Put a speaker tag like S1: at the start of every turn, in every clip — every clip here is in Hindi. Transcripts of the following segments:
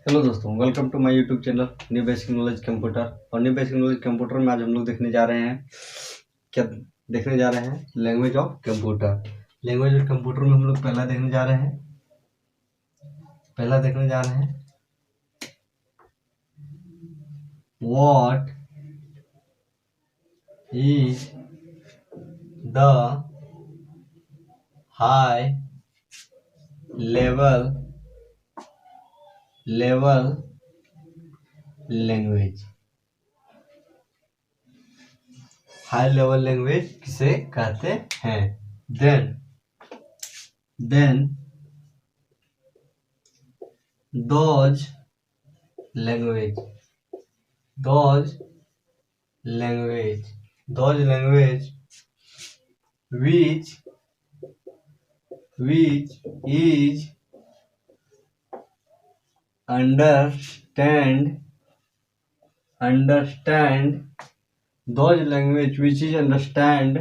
S1: हेलो दोस्तों, welcome to my YouTube channel new basic knowledge computer. और न्यू बेसिक नॉलेज कंप्यूटर में आज हम लोग देखने जा रहे हैं language of computer. Language of computer में हम लोग पहला देखने जा रहे हैं what is the high level language. High level language किसे कहते हैं? Then those language which is understand those language which is understand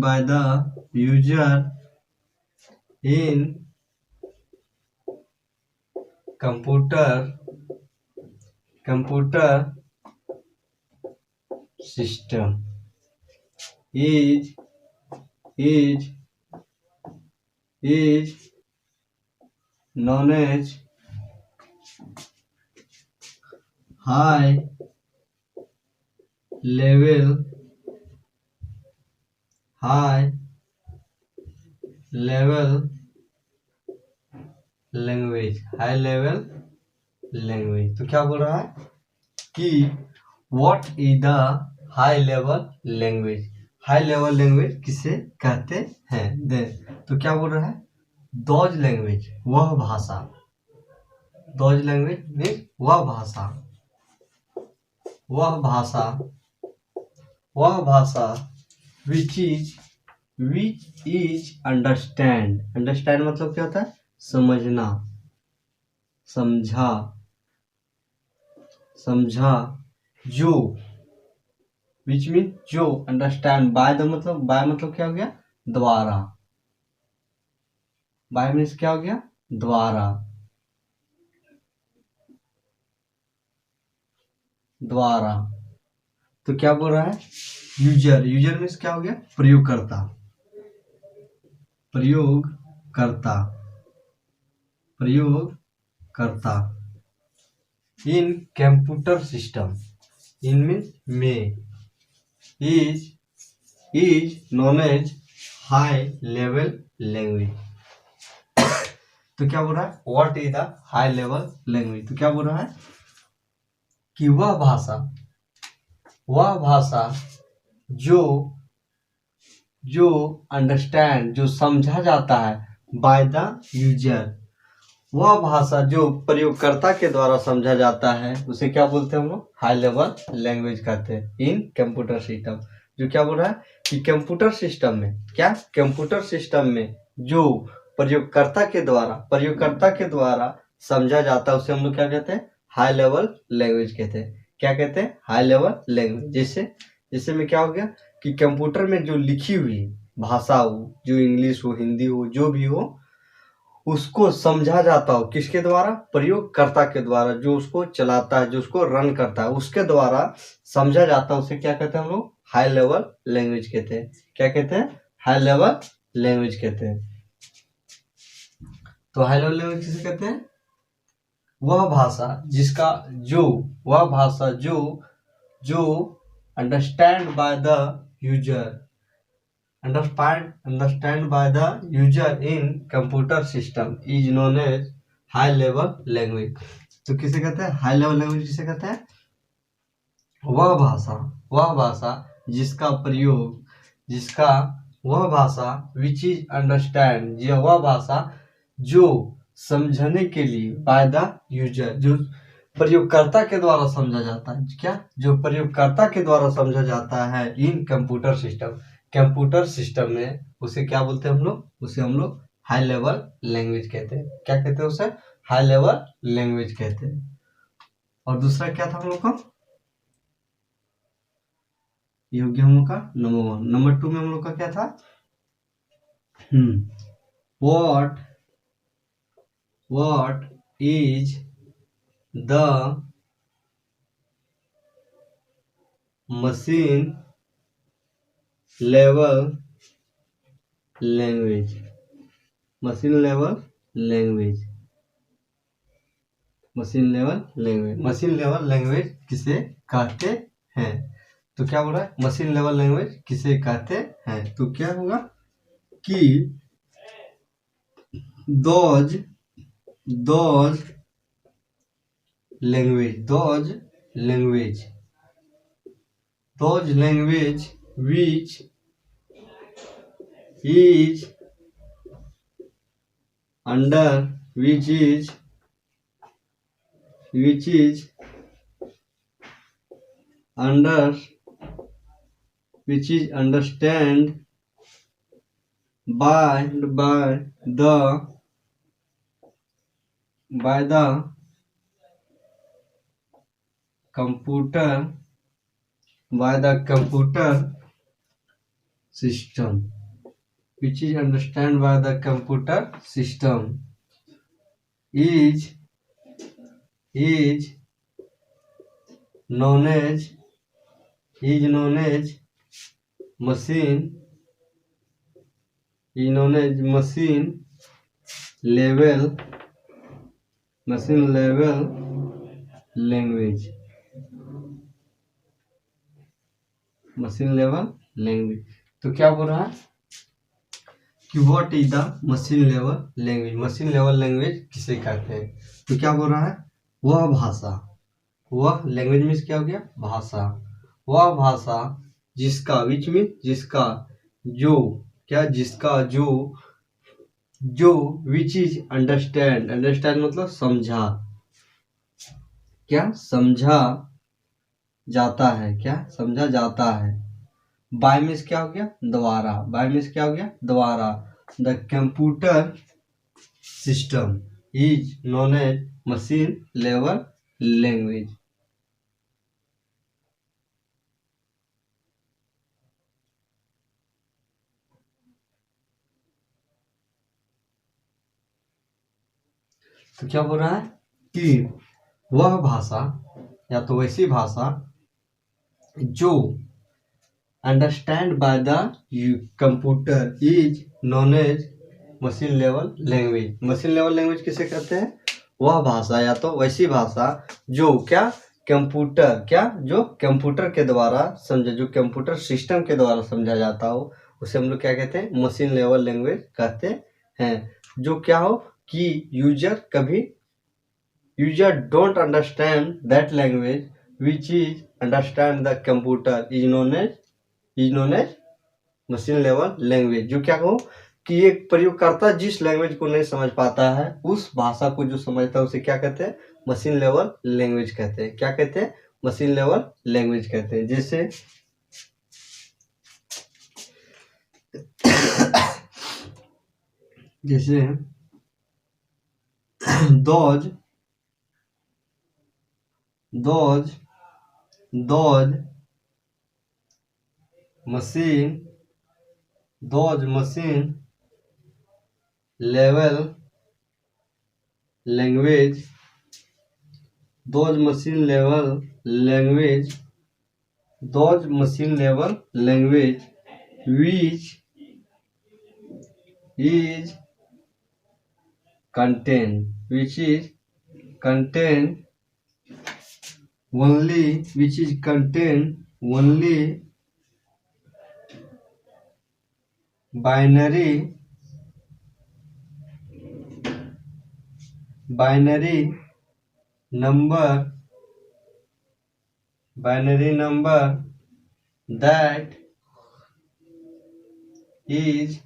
S1: by the user in computer system is known as high level language. तो क्या बोल रहा है कि what is the high level language? High level language किसे कहते हैं? तो क्या बोल रहा है? दोज लैंग्वेज वह भाषा which is understand मतलब क्या होता है? समझना, समझा जो which means जो understand by मतलब क्या हो गया? द्वारा। by means क्या हो गया? द्वारा। तो क्या बोल रहा है? यूजर मीन्स क्या हो गया? प्रयोगकर्ता in computer system, in means में, is known as high level language. तो क्या बोल रहा है? What is the high level language? तो क्या बोल रहा है कि वह भाषा जो अंडरस्टैंड जो समझा जाता है बाय द यूजर, वह भाषा जो प्रयोगकर्ता के द्वारा समझा जाता है उसे क्या बोलते हैं हम लोग? हाई लेवल लैंग्वेज कहते हैं इन कंप्यूटर सिस्टम। जो क्या बोल रहा है कि कंप्यूटर सिस्टम में जो प्रयोगकर्ता के द्वारा समझा जाता है उसे हम लोग क्या कहते हैं? हाई लेवल लैंग्वेज कहते हैं। क्या कहते हैं? High level language. जैसे में क्या हो गया कि कंप्यूटर में जो लिखी हुई भाषा हो, जो इंग्लिश हो, हिंदी हो, जो भी हो, उसको समझा जाता हो किसके द्वारा? प्रयोगकर्ता के द्वारा। जो उसको चलाता है, जो उसको रन करता है, उसके द्वारा समझा जाता है, उसे क्या कहते हैं हम लोग? हाई लेवल लैंग्वेज कहते हैं। क्या कहते हैं? हाई लेवल लैंग्वेज कहते हैं। तो हाई लेवल लैंग्वेज किसे कहते हैं? वह भाषा जो understand by the user in computer system is known as high level language. तो किसे कहते हैं? हाई लेवल लैंग्वेज किसे कहते हैं? वह भाषा विच इज अंडरस्टैंड, वह भाषा जो समझने के लिए बाय द यूजर, जो प्रयोगकर्ता के द्वारा समझा जाता है। क्या? जो प्रयोगकर्ता के द्वारा समझा जाता है इन कंप्यूटर सिस्टम में, उसे क्या बोलते हैं हम लोग? उसे हम लोग हाई लेवल लैंग्वेज कहते हैं। क्या कहते हैं उसे? हाई लेवल लैंग्वेज कहते हैं। और दूसरा क्या था हम लोग का? ये हो गया हम लोग का नंबर 1। नंबर 2 में हम लोग का क्या था? what is the machine level language? Machine level language, machine level language किसे कहते हैं? तो क्या बोल रहा है, मशीन लेवल लैंग्वेज किसे कहते हैं? तो क्या होगा कि those language which is under which is understand by the computer system, which is understand by the computer system is known as machine level language. Machine level language. तो क्या बोल रहा है कि what is the machine level language? Machine level language किसे कहते हैं? तो क्या बोल रहा है, वह भाषा, वह लैंग्वेज मीन्स क्या हो गया, भाषा, वह भाषा जिसका, विच मीन जिसका, जो क्या, जिसका जो विच इज अंडरस्टैंड मतलब समझा, क्या समझा जाता है, क्या समझा जाता है। बाय मीन्स क्या हो गया, द्वारा, बाय मीन्स क्या हो गया, द्वारा। The computer system is known as machine level language. तो क्या बोल रहा है कि वह भाषा या तो वैसी भाषा जो understand by the computer is known as machine level language. Machine level language किसे कहते हैं, वह भाषा या तो वैसी भाषा जो क्या, कंप्यूटर, क्या जो कंप्यूटर के द्वारा समझा, जो कंप्यूटर सिस्टम के द्वारा समझा जाता हो, उसे हम लोग क्या कहते हैं, मशीन लेवल लैंग्वेज कहते हैं। जो क्या हो कि user don't understand that language which is understand the computer is known as machine level language. जो क्या कहो कि एक प्रयोगकर्ता जिस लैंग्वेज को नहीं समझ पाता है, उस भाषा को जो समझता है उसे क्या कहते हैं, मशीन लेवल लैंग्वेज कहते हैं। क्या कहते हैं, मशीन लेवल लैंग्वेज कहते हैं। जैसे those machine level language, those machine level language which is contain only binary number that is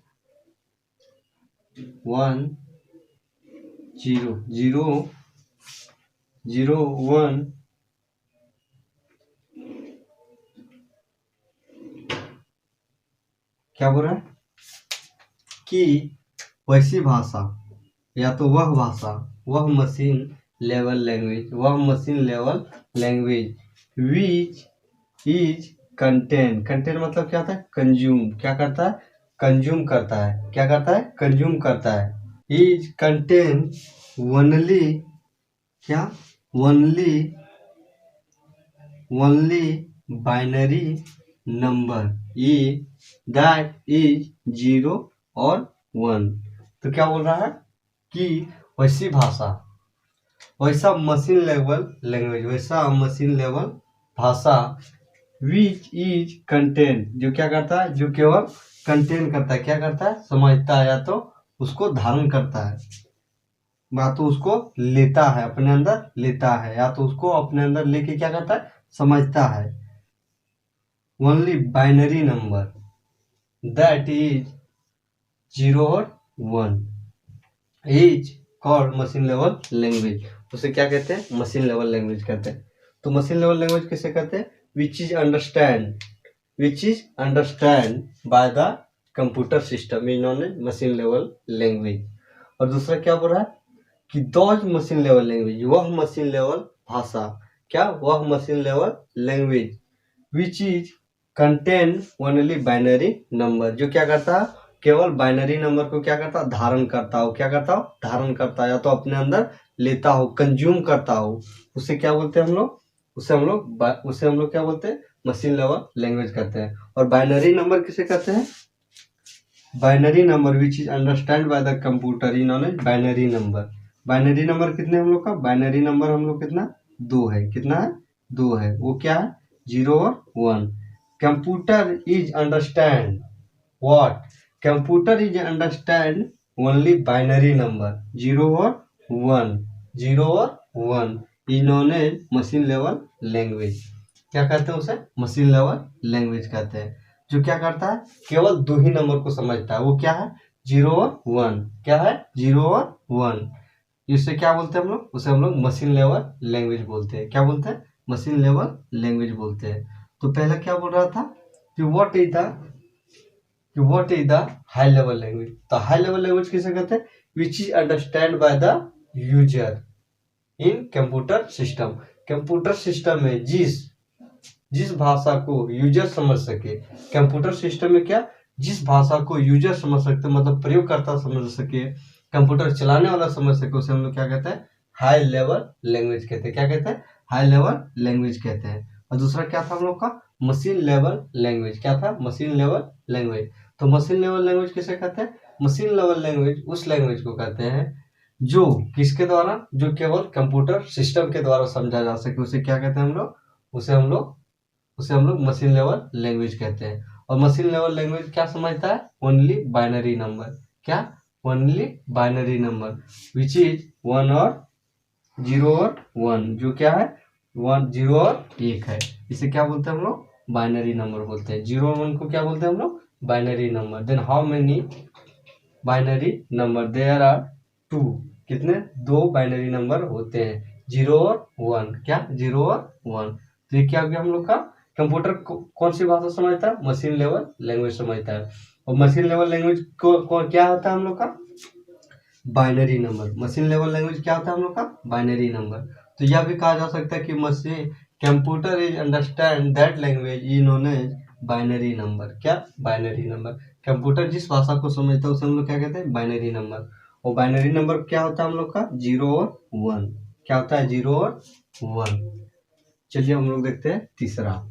S1: 1 0 1। क्या बोल रहा है कि वैसी भाषा या तो वह भाषा, वह machine level language which is contain मतलब क्या होता है, कंज्यूम, क्या करता है, कंज्यूम करता है, क्या करता है, कंज्यूम करता है। इज कंटेन ओनली, क्या, only binary number E that is 0 और 1। तो क्या बोल रहा है कि वैसी भाषा, वैसा मशीन लेवल लैंग्वेज, वैसा मशीन लेवल भाषा विच इज कंटेंट, जो क्या करता है, जो केवल कंटेन करता है, क्या करता है, समझता है, या तो उसको धारण करता है, या तो उसको लेता है, अपने अंदर लेता है, या तो उसको अपने अंदर लेके क्या करता है, समझता है। Only binary number that is 0 और 1 is called machine level language. उसे क्या कहते हैं, मशीन लेवल लैंग्वेज कहते हैं। तो मशीन लेवल लैंग्वेज किसे कहते हैं, which is understand by the computer system is known as machine level language. और दूसरा क्या बोल रहा है कि दोज मशीन लेवल लैंग्वेज, वह मशीन लेवल भाषा, क्या, वह machine level language which is contain only binary number, जो क्या करता है, केवल बाइनरी नंबर को क्या करता है, धारण करता हो, क्या करता हो, धारण करता है, या तो अपने अंदर लेता हो, कंज्यूम करता हो, उसे क्या बोलते हैं हम लोग, उसे हम लोग क्या बोलते हैं, मशीन लेवल लैंग्वेज कहते हैं। और बाइनरी नंबर किसे कहते हैं, binary number which is understand by the computer in known as binary number. Binary number कितने हम लोग का, बाइनरी नंबर हम लोग कितना, 2 है, कितना है, 2 है, वो क्या है, 0 और 1। Computer is understand what, computer is understand only binary number 0 और 1, 0 और 1 is known as machine level language. क्या कहते हैं उसे, मशीन लेवल लैंग्वेज कहते हैं। जो क्या करता है, केवल 2 ही नंबर को समझता है, वो क्या है, 0 और 1, क्या है, 0 और 1। इससे क्या बोलते हैं हम लोग, उसे हम लोग मशीन लेवल लैंग्वेज बोलते हैं। क्या बोलते हैं, मशीन लेवल लैंग्वेज बोलते हैं। तो पहले क्या बोल रहा था कि what is the high level language. तो हाई लेवल लैंग्वेज किसे कहते हैं, which is understand by the user in computer system. Computer system में जिस भाषा को यूजर समझ सके, कंप्यूटर सिस्टम में क्या, जिस भाषा को यूजर समझ सकते, मतलब प्रयोगकर्ता समझ सके, कंप्यूटर चलाने वाला समझ सके, उसे हम लोग क्या कहते हैं, हाई लेवल लैंग्वेज कहते हैं। क्या कहते हैं, हाई लेवल लैंग्वेज कहते हैं। और दूसरा क्या था हम लोग का, मशीन लेवल लैंग्वेज। क्या था, मशीन लेवल लैंग्वेज। तो मशीन लेवल लैंग्वेज किसे कहते हैं, मशीन लेवल लैंग्वेज उस लैंग्वेज को कहते हैं जो किसके द्वारा, जो केवल कंप्यूटर सिस्टम के द्वारा समझा जा सके, उसे क्या कहते हैं हम लोग, उसे हम लोग मशीन लेवल लैंग्वेज कहते हैं। और मशीन लेवल लैंग्वेज क्या समझता है, ओनली बाइनरी नंबर, क्या, only binary number which is 1 और 0 और 1, जो क्या है, 1, 0 और 1 है। इसे क्या बोलते हैं हम लोग, बाइनरी नंबर बोलते हैं। 0 और 1 को क्या बोलते हैं हम लोग, binary number. Then how many binary number, there are 2, कितने, 2 बाइनरी नंबर होते हैं, 0 और 1, क्या, 0 और 1। तो ये क्या हो गया हम लोग का, कंप्यूटर कौन सी भाषा समझता है, मशीन लेवल लैंग्वेज समझता है। और मशीन लेवल लैंग्वेज को क्या होता है हम लोग का, binary number. Machine level language क्या होता है हम लोग का, बाइनरी नंबर। तो यह भी कहा जा सकता है कि machine computer is understand that language is known as binary number. क्या, बाइनरी नंबर। कंप्यूटर जिस भाषा को समझता है उसे हम लोग क्या कहते हैं, बाइनरी नंबर। और बाइनरी नंबर क्या होता है हम लोग का, 0 और 1। क्या होता है, 0 और 1। चलिए हम लोग देखते हैं तीसरा।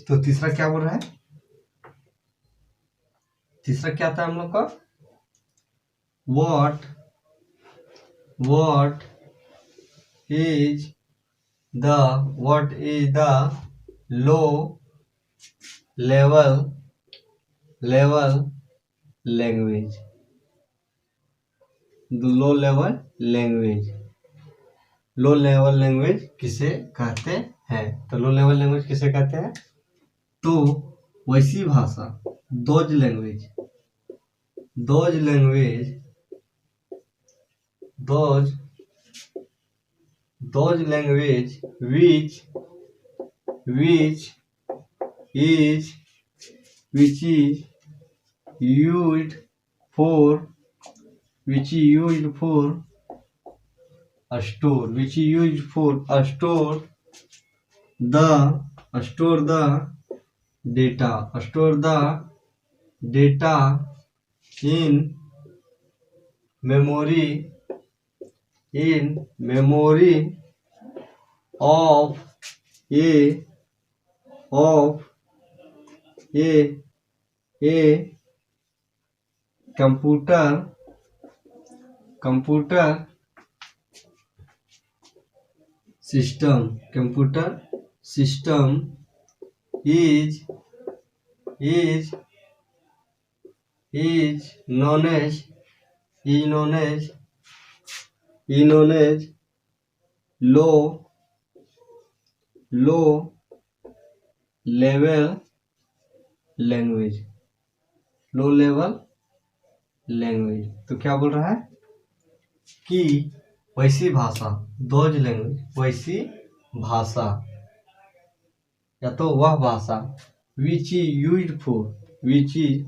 S1: तो तीसरा क्या बोल रहा है, तीसरा क्या था हम लोग का, what is the low level language. Low level language किसे कहते हैं। तो लो लेवल लैंग्वेज किसे कहते हैं, तो वैसी भाषा, those language, those language, those language which is used for store the data in memory of a computer system is known as low level language। तो क्या बोल रहा है कि वैसी भाषा, दोज लैंग्वेज, वैसी भाषा या तो वह भाषा विच is used for, which is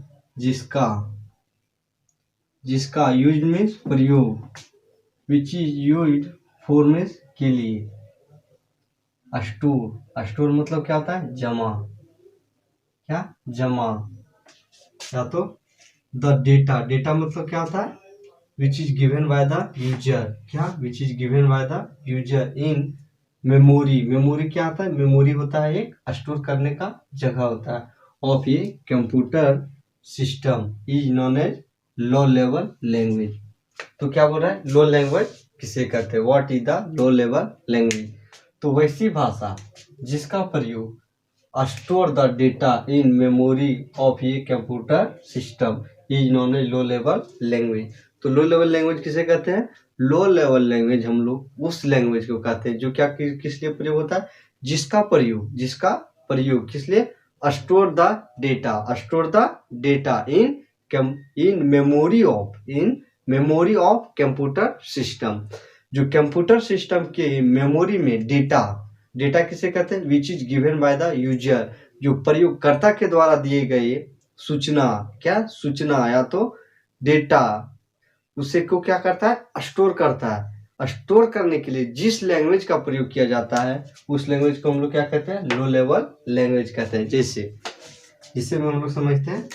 S1: जिसका यूज मीन्स प्रयोग, विच इज यूज्ड फॉर मीन्स के लिए, स्टोर मतलब क्या होता है जमा, या तो द डेटा मतलब क्या होता है which is given by the user, which is given by the user in memory क्या होता है, मेमोरी होता है एक स्टोर करने का जगह होता है, of a computer system is known as low level language. तो क्या बोल रहा है लो लैंग्वेज किसे कहते हैं, what is the low level language. तो वैसी भाषा जिसका प्रयोग store the data in memory of a computer system is known as low level language. तो लो लेवल लैंग्वेज किसे कहते हैं, लो लेवल लैंग्वेज हम लोग उस लैंग्वेज को कहते हैं जो क्या किस लिए प्रयोग होता है, जिसका प्रयोग किस लिए, store the data in memory of computer system. जो कंप्यूटर सिस्टम के मेमोरी में डेटा किसे कहते हैं, which is given by the user, जो प्रयोगकर्ता के द्वारा दिए गए सूचना या तो डेटा, उसे को क्या करता है स्टोर करता है। स्टोर करने के लिए जिस लैंग्वेज का प्रयोग किया जाता है उस लैंग्वेज को हम लोग क्या कहते हैं, लो लेवल लैंग्वेज कहते हैं। जिससे में हम लोग समझते हैं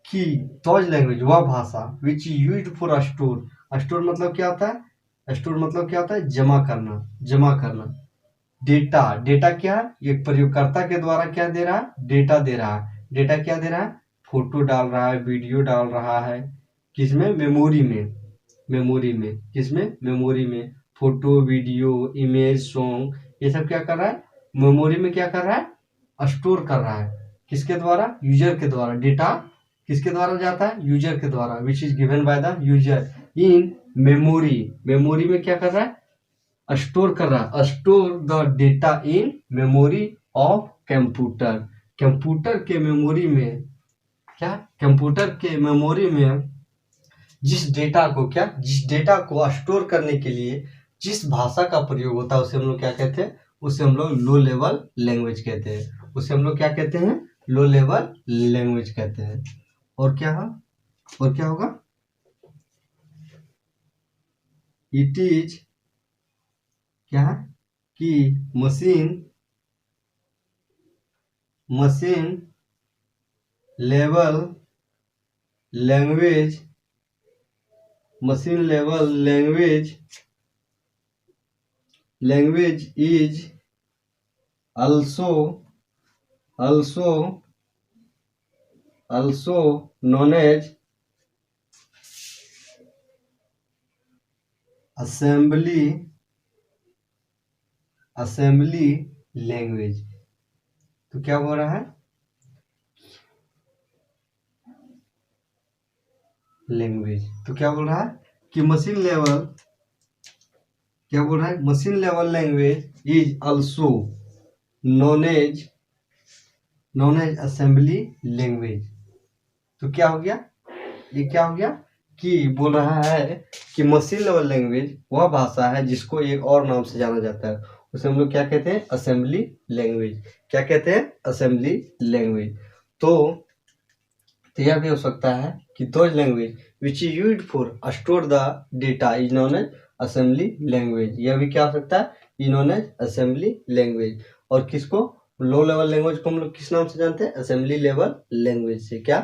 S1: कि दोज लैंग्वेज वह भाषा विच इज यूज्ड फॉर स्टोर मतलब क्या होता है, जमा करना। डेटा क्या है, एक प्रयोगकर्ता के द्वारा क्या दे रहा है, डेटा दे रहा है, फोटो डाल रहा है, वीडियो डाल रहा है, किसमें, मेमोरी में मेमोरी में फोटो, वीडियो, इमेज, सॉन्ग, ये सब क्या कर रहा है, मेमोरी में क्या कर रहा है, स्टोर कर रहा है। किसके द्वारा, यूजर के द्वारा। डेटा किसके द्वारा जाता है, यूजर के द्वारा, which is given by the user in memory में क्या कर रहा है, स्टोर कर रहा है। Store the data in memory of computer के मेमोरी में जिस डेटा को स्टोर करने के लिए जिस भाषा का प्रयोग होता है उसे हम लोग क्या कहते हैं, उसे हम लोग लो लेवल लैंग्वेज कहते हैं। उसे हम लोग क्या कहते हैं, लो लेवल लैंग्वेज कहते हैं। और क्या होगा, इट इज क्या है कि machine level language is also known as assembly language. तो क्या बोल रहा है, कि machine level language is also known as known as assembly language. तो क्या हो गया, ये क्या हो गया कि बोल रहा है कि मशीन लेवल लैंग्वेज वह भाषा है जिसको एक और नाम से जाना जाता है, उसे हम लोग क्या कहते हैं, असेंबली लैंग्वेज। क्या कहते हैं, असेंबली लैंग्वेज। तो यह भी हो सकता है कि दो language which is used for store the data is known as assembly language. यह भी क्या हो सकता है, is known as assembly language. और किसको, लो लेवल लैंग्वेज को हम लोग किस नाम से जानते हैं, असेंबली लेवल लैंग्वेज से। क्या,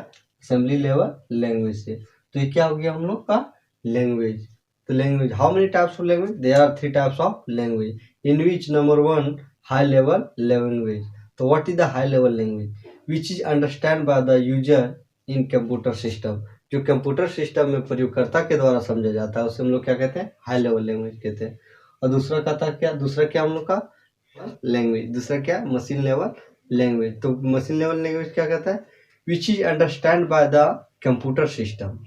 S1: असेंबली लेवल लैंग्वेज से। तो ये क्या हो गया हम लोग का, लैंग्वेज। तो language, how many types of language, there are 3 types of language in which number 1 high level language. तो what is the high level language, which is understand by the user in computer system. जो कंप्यूटर सिस्टम में प्रयोगकर्ता के द्वारा समझा जाता है उसे हम लोग क्या कहते हैं, हाई लेवल लैंग्वेज कहते हैं। और दूसरा कहता है क्या, दूसरा क्या हम लोग का लैंग्वेज, दूसरा क्या, मशीन लेवल लैंग्वेज। तो मशीन लेवल लैंग्वेज क्या कहता है, विच is understand by the computer system.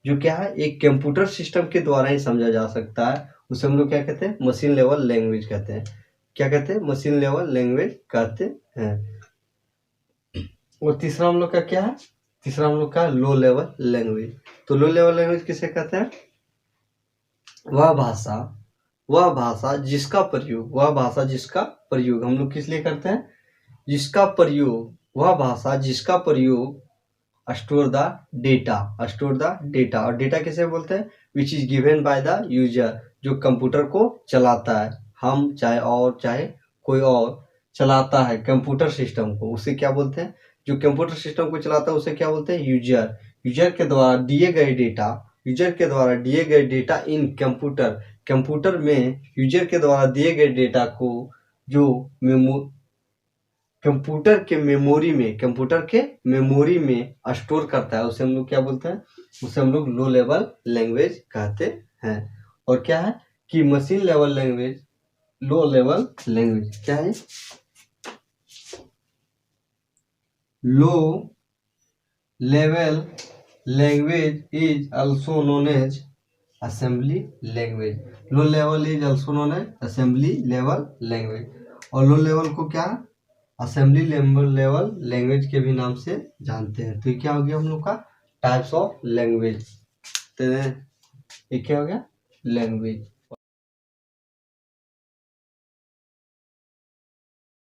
S1: जो क्या है, एक कंप्यूटर सिस्टम के द्वारा ही समझा जा सकता है, उसे हम लोग क्या कहते हैं, मशीन लेवल लैंग्वेज कहते हैं। क्या कहते हैं, मशीन लेवल लैंग्वेज कहते हैं। और तीसरा हम लोग का क्या है, तीसरा हम लोग का लो लेवल लैंग्वेज। तो लो लेवल लैंग्वेज किसे कहते हैं, वह भाषा जिसका प्रयोग, वह भाषा जिसका प्रयोग हम लोग किस लिए करते हैं, जिसका प्रयोग, वह भाषा जिसका प्रयोग store the data, store the data. और डेटा किसे बोलते हैं, which is given by the user, जो कंप्यूटर को चलाता है, हम चाहे और चाहे कोई और चलाता है कंप्यूटर सिस्टम को, उसे क्या बोलते हैं, जो कंप्यूटर सिस्टम को चलाता है उसे क्या बोलते हैं, यूजर। यूजर के द्वारा दिए गए डेटा, यूजर के द्वारा दिए गए डेटा इन कंप्यूटर, कंप्यूटर में यूजर के द्वारा दिए गए डेटा को जो कंप्यूटर के मेमोरी में, कंप्यूटर के मेमोरी में स्टोर करता है, उसे हम लोग क्या बोलते हैं, उसे हम लोग लो लेवल लैंग्वेज कहते हैं। और क्या है कि machine level language, low level language क्या है, low level language is also known as assembly language. Low level is also known as assembly level language. और लो लेवल को क्या, असेंबली लेवल लैंग्वेज के भी नाम से जानते हैं। तो ये क्या हो गया हम लोग का, टाइप्स ऑफ लैंग्वेज। तो ये क्या हो गया, लैंग्वेज।